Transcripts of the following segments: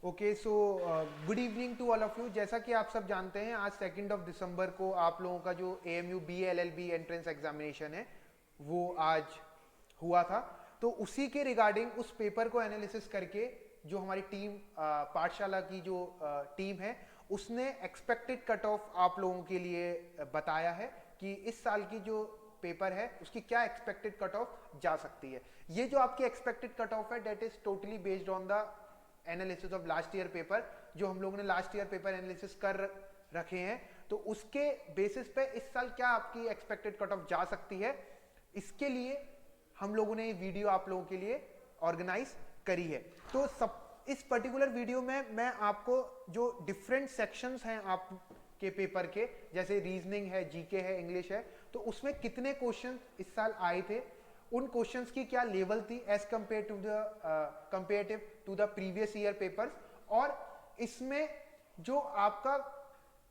Okay so good evening to all of you. जैसा कि आप सब जानते हैं, आज 2 दिसंबर को आप लोगों का जो AMU BLLB एंट्रेंस एग्जामिनेशन है वो आज हुआ था। तो उसी के रिगार्डिंग उस पेपर को एनालिसिस करके जो हमारी टीम पाठशाला की जो टीम है उसने एक्सपेक्टेड कट ऑफ आप लोगों के लिए बताया है कि इस साल की जो पेपर है उसकी क्या एक्सपेक्टेड कट ऑफ जा सकती है। ये जो आपकी एक्सपेक्टेड कट ऑफ है that is totally based on the analysis of last year paper, जो हम लोगों ने लास्ट ईयर पेपर एनालिसिस कर रखे हैं। तो उसके बेसिस पे इस साल क्या आपकी एक्सपेक्टेड कट ऑफ जा सकती है, इसके लिए हम लोगों ने ये वीडियो आप लोगों के लिए ऑर्गेनाइज करी है। तो सब इस पर्टिकुलर वीडियो में मैं आपको जो डिफरेंट सेक्शंस हैं आपके पेपर के, जैसे रीजनिंग है, जीके है, इंग्लिश है, तो उसमें कितने क्वेश्चन इस साल आए थे, उन क्वेश्चंस की क्या लेवल थी as compare to the comparative to the previous year papers, और इसमें जो आपका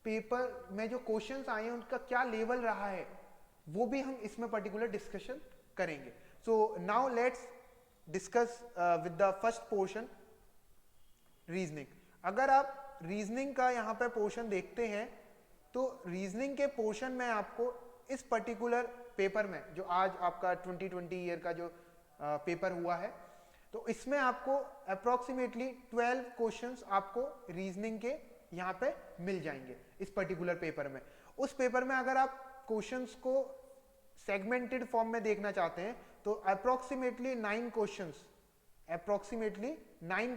पेपर में जो क्वेश्चंस आए हैं उनका क्या लेवल रहा है, वो भी हम इसमें पर्टिकुलर डिस्कशन करेंगे। So now let's discuss with the first portion, reasoning. अगर आप रीजनिंग का यहाँ पे पोर्शन देखते हैं तो रीजनिंग के पोर्शन में आपको इस पर्टिकुलर पेपर में जो आज आपका 2020 ईयर का जो पेपर हुआ है, तो इसमें आपको अप्रोक्सीमेटली 12 क्वेश्चंस आपको रीजनिंग के यहाँ पे मिल जाएंगे इस पर्टिकुलर पेपर में। उस पेपर में अगर आप क्वेश्चंस को सेगमेंटेड फॉर्म में देखना चाहते हैं तो approximately 9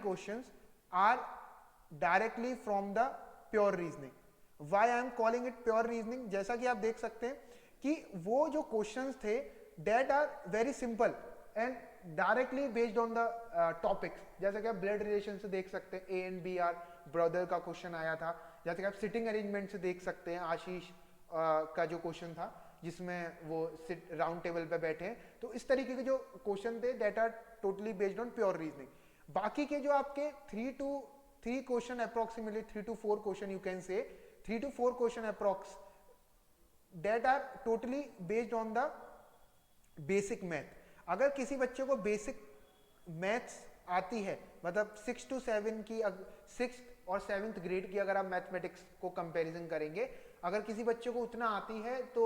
questions are directly from the pure reasoning. Why I am calling it pure reasoning, जैसा कि आप देख सकते हैं कि वो जो क्वेश्चंस थे that are very simple and directly based on the topics. जैसे कि आप ब्लड रिलेशन से देख सकते हैं, A and B are brother का क्वेश्चन आया था। जैसे कि आप सिटिंग अरेंजमेंट से देख सकते हैं, आशीष का जो क्वेश्चन था जिसमें वो सिट राउंड टेबल पे बैठे हैं। तो इस तरीके के जो क्वेश्चन थे that are totally based on pure reasoning. बाकी के जो आपके 3 question approximately 3 to 4 question, you can say 3 to 4 question approx, that are totally based on the basic math। अगर किसी बच्चे को बेसिक मैथ्स आती है, मतलब 6 to 7 की, 6th और 7th ग्रेड की अगर आप मैथमेटिक्स को कंपैरिजन करेंगे, अगर किसी बच्चे को उतना आती है तो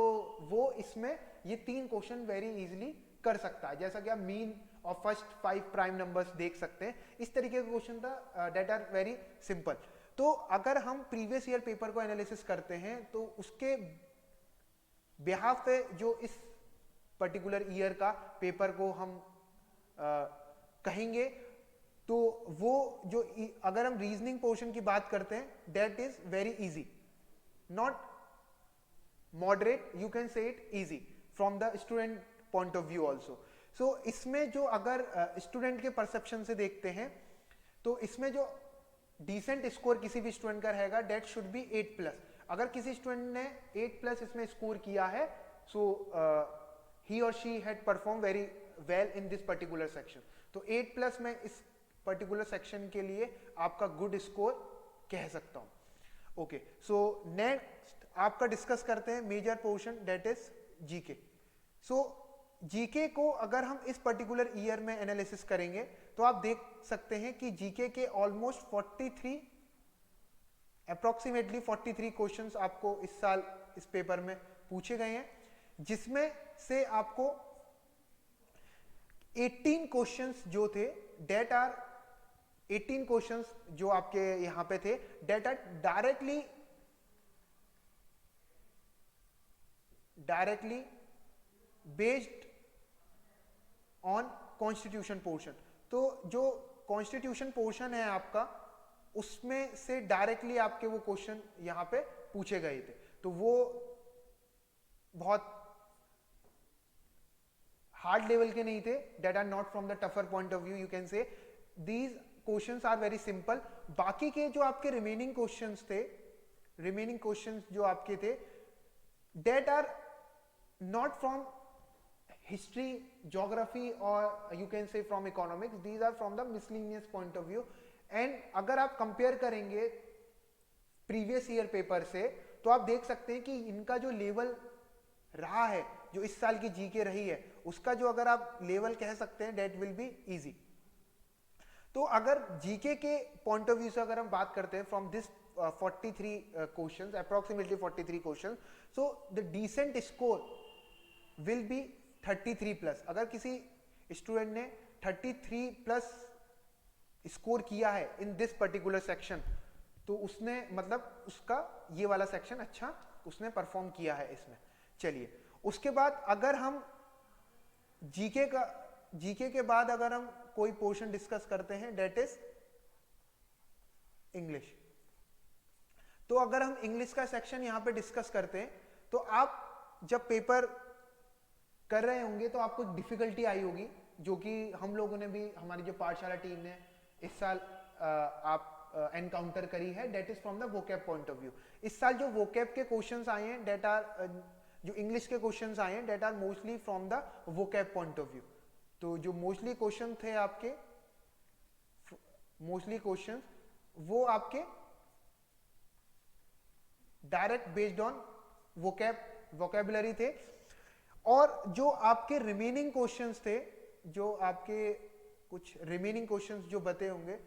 वो इसमें ये 3 क्वेश्चन वेरी इजीली कर सकता है। जैसा कि आप मीन और फर्स्ट 5 प्राइम नंबर्स देख सकते हैं, इस तरीके का क्वेश्चन था डेट आर वेरी सिंपल। तो अगर हम प्रीवियस ईयर पेपर को एनालिसिस करते हैं तो उसके बिहाफ पे जो इस पर्टिकुलर ईयर का पेपर को हम कहेंगे, तो वो जो अगर हम रीजनिंग पोर्शन की बात करते हैं that is very easy, not moderate, you can say it easy from the student point of view also. So इसमें जो अगर स्टूडेंट के परसेप्शन से देखते हैं तो इसमें जो डिसेंट स्कोर किसी भी स्टूडेंट का रहेगा डेट शुड बी 8+। अगर किसी स्टूडेंट ने 8+ इसमें स्कोर किया है, सो ही और she had perform very well in this particular section. तो 8+ में इस पर्टिकुलर सेक्शन के लिए आपका गुड स्कोर कह सकता हूं। ओके, सो नेक्स्ट आपका डिस्कस करते हैं major portion that is GK. So GK को अगर हम इस पर्टिकुलर ईयर में एनालिसिस करेंगे तो आप देख सकते हैं कि जीके के ऑलमोस्ट 43 क्वेश्चंस आपको इस साल इस पेपर में पूछे गए हैं, जिसमें से आपको 18 क्वेश्चंस जो थे डेट आर 18 क्वेश्चंस जो आपके यहां पे थे that are directly based on constitution portion. तो जो कॉन्स्टिट्यूशन पोर्शन है आपका, उसमें से डायरेक्टली आपके वो क्वेश्चन यहां पे पूछे गए थे। तो वो बहुत हार्ड लेवल के नहीं थे, that are not from the tougher point of view, you can say these questions are very simple. बाकी के जो आपके रिमेनिंग क्वेश्चंस जो आपके थे that are not from history, geography और you can say from economics, these are from the miscellaneous point of view. And अगर आप कंपेयर करेंगे प्रीवियस ईयर पेपर से तो आप देख सकते हैं कि इनका जो लेवल रहा है, जो इस साल की जीके रही है, उसका जो अगर आप लेवल कह सकते हैं डेट विल बी इजी। तो अगर जीके के पॉइंट ऑफ व्यू से अगर हम बात करते हैं from this 43 questions, approximately 43 questions, so the decent score will be 33 plus. अगर किसी स्टूडेंट ने 33 प्लस स्कोर किया है इन दिस पर्टिकुलर सेक्शन, तो उसने मतलब उसका ये वाला सेक्शन अच्छा उसने परफॉर्म किया है इसमें। चलिए उसके बाद अगर हम जीके के बाद अगर हम कोई पोर्शन डिस्कस करते हैं डेट इज इंग्लिश। तो अगर हम इंग्लिश का सेक्शन यहां पे डिस्कस करते हैं, तो आप जब पेपर कर रहे होंगे तो आपको डिफिकल्टी आई होगी, जो कि हम लोगों ने भी, हमारी जो पाठशाला टीम ने इस साल आप एनकाउंटर करी है, that is from the vocab point of view. इस साल जो वोकैब के क्वेश्चंस आए हैं डेट आर, जो इंग्लिश के क्वेश्चंस आए हैं that are mostly from the vocab point of view. तो जो मोस्टली क्वेश्चन थे आपके, मोस्टली क्वेश्चंस वो आपके डायरेक्ट बेस्ड ऑन वोकैबुलरी थे। और जो आपके रिमेनिंग क्वेश्चंस थे, जो आपके कुछ रिमेनिंग क्वेश्चंस जो बते होंगे,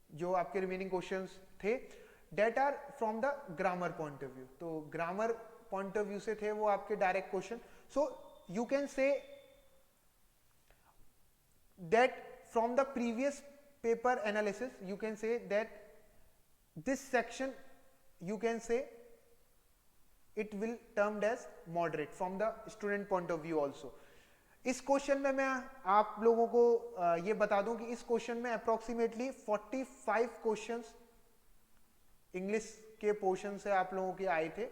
जो आपके रिमेनिंग क्वेश्चंस थे that are from the grammar point of view. तो ग्रामर पॉइंट ऑफ व्यू से थे वो आपके direct question. So you can say that from the previous paper analysis you can say that this section you can say it will termed as moderate from the student point of view also। इस question में मैं आप लोगों को ये बता दूं कि इस क्वेश्चन में अप्रोक्सीमेटली 45 क्वेश्चंस इंग्लिश के पोर्शन से आप लोगों के आए थे,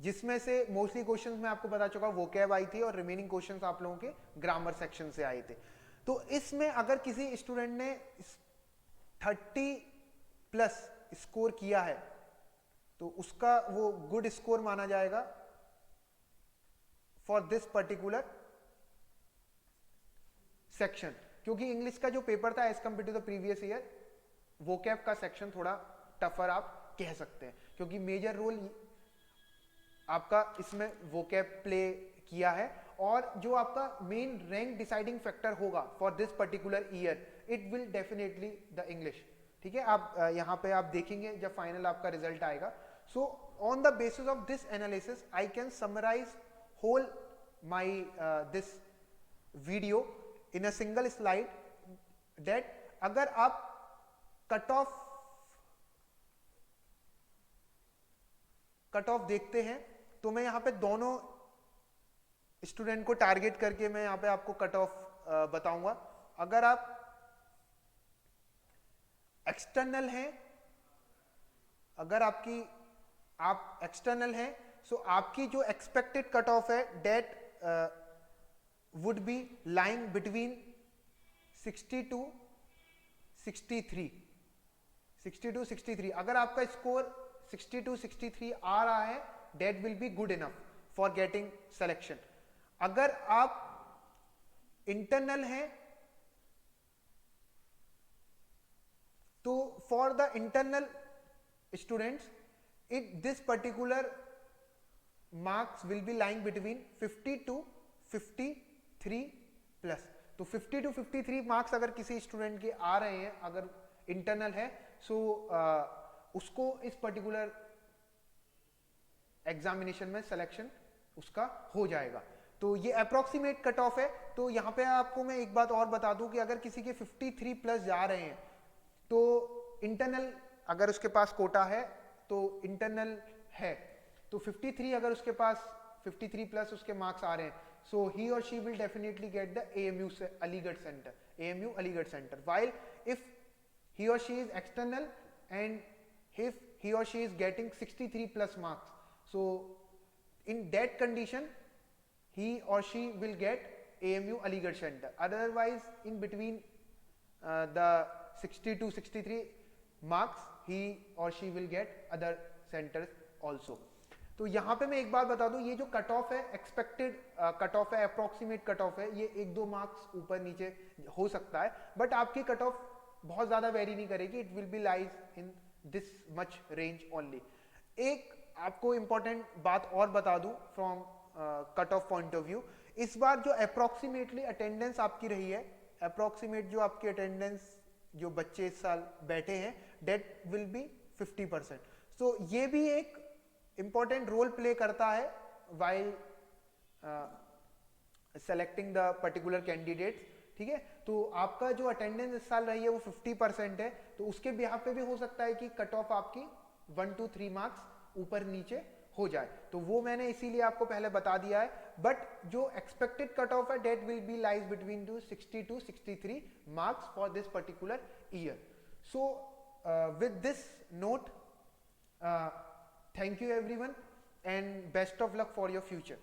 जिसमें से मोस्टली क्वेश्चंस में आपको पता चुका वोकैब आई थी और रिमेनिंग क्वेश्चंस आप लोगों के ग्रामर सेक्शन से आए थे। तो इसमें अगर किसी स्टूडेंट ने 30 प्लस स्कोर किया है तो उसका वो गुड स्कोर माना जाएगा फॉर दिस पर्टिकुलर सेक्शन, क्योंकि इंग्लिश का जो पेपर था as compare to the previous year, vocab का सेक्शन थोड़ा टफर आप कह सकते हैं, क्योंकि मेजर रोल आपका इसमें वोकैब प्ले किया है। और जो आपका मेन रैंक डिसाइडिंग फैक्टर होगा for this particular year, it will definitely the English. ठीक है, आप यहां पे आप देखेंगे जब फाइनल आपका रिजल्ट आएगा। So on the basis of this analysis I can summarize whole my this video in a single slide, that अगर आप कट ऑफ देखते हैं तो मैं यहां पे दोनों स्टूडेंट को टारगेट करके मैं यहां पे आपको कट ऑफ बताऊंगा। अगर आप एक्सटर्नल हैं, अगर आप एक्सटर्नल हैं, सो आपकी जो एक्सपेक्टेड कट ऑफ है that would be lying between 60 to 63। अगर आपका स्कोर 60 to 63 आ रहा है, that will be good enough for getting selection। अगर आप इंटरनल हैं तो for the internal students this particular marks will be lying between 50 to 53 plus. तो 50 to 53 मार्क्स अगर किसी स्टूडेंट के आ रहे हैं, अगर इंटरनल है, सो उसको इस पर्टिकुलर एग्जामिनेशन में सिलेक्शन उसका हो जाएगा। तो ये अप्रोक्सीमेट कट ऑफ है। तो यहां पे आपको मैं एक बात और बता दूं कि अगर किसी के 53 प्लस जा रहे हैं तो इंटरनल अगर उसके पास कोटा है तो इंटरनल है, तो 53 अगर उसके पास 53 प्लस उसके मार्क्स आ रहे हैं, सो ही और she will definitely get the AMU Aligarh centre, AMU Aligarh centre. while if he or she is external and if he or she is getting 63 plus marks, so in that condition he or she will get AMU Aligarh Center। otherwise in between the 60 to 63 marks he or she will get other centers also। तो यहाँ पे मैं एक बात बता दूं, ये जो कट ऑफ है एक्सपेक्टेड कट ऑफ है, अप्रोक्सीमेट कट ऑफ है, ये 1-2 मार्क्स ऊपर नीचे हो सकता है, बट आपकी कट ऑफ बहुत ज्यादा वेरी नहीं करेगी। It will be lies in this much range only. एक आपको इंपॉर्टेंट बात और बता दूं from cut off point of view, इस बार जो अप्रोक्सीमेटली अटेंडेंस आपकी रही है अप्रोक्सीमेट जो आपकी अटेंडेंस जो बच्चे इस साल बैठे हैं डेट विल बी 50%. सो ये भी एक इंपॉर्टेंट रोल प्ले करता है while selecting the particular candidate. ठीक है, तो आपका जो अटेंडेंस इस साल रही है वो 50% है, तो उसके बिहाफ पे भी हो सकता है कि कट ऑफ आपकी 1 to 3 मार्क्स ऊपर नीचे हो जाए. तो वो मैंने इसीलिए आपको पहले बता दिया है. बट जो एक्सपेक्टेड कट ऑफ है that will be lies between to 60 to 63 marks for this particular year. So with this note, thank you everyone and best of luck for your future.